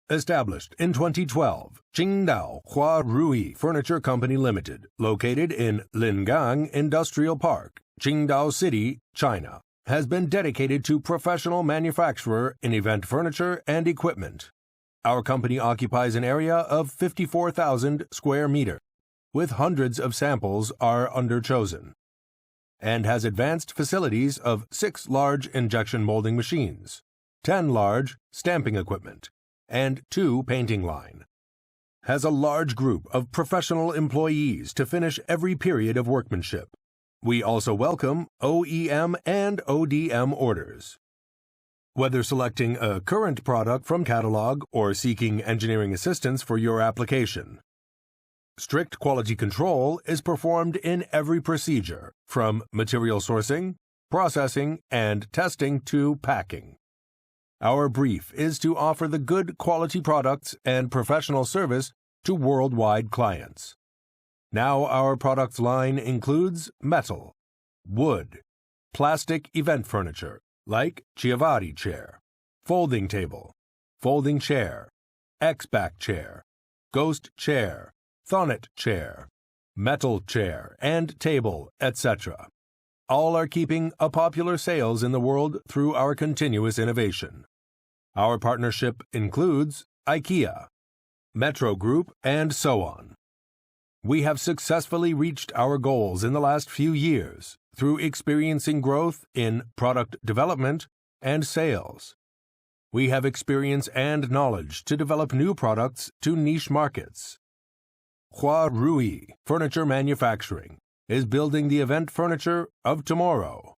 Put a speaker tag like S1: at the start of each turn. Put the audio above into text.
S1: Established in 2012, Huarui Furniture Company Limited, located in Lingang Industrial Park, Qingdao City, China, has been dedicated to professional manufacturer in event furniture and equipment. Our company occupies an area of 54,000 square meters, with hundreds of samples are underchosen, and has advanced facilities of 6 large injection molding machines, 10 large stamping equipment, and 2 painting line. Has a large group of professional employees to finish every period of workmanship. We also welcome OEM and ODM orders. Whether selecting a current product from catalog or seeking engineering assistance for your application, strict quality control is performed in every procedure, from material sourcing, processing, and testing to packing. Our brief is to offer the good quality products and professional service to worldwide clients. Now our products line includes metal, wood, plastic event furniture like Chiavari chair, folding table, folding chair, X-back chair, ghost chair, Thonet chair, metal chair and table, etc. All are keeping a popular sales in the world through our continuous innovation. Our partnership includes IKEA, METRO Group, and so on. We have successfully reached our goals in the last few years through experiencing growth in product development and sales. We have experience and knowledge to develop new products to niche markets. Huarui Furniture Manufacturing is building the event furniture of tomorrow.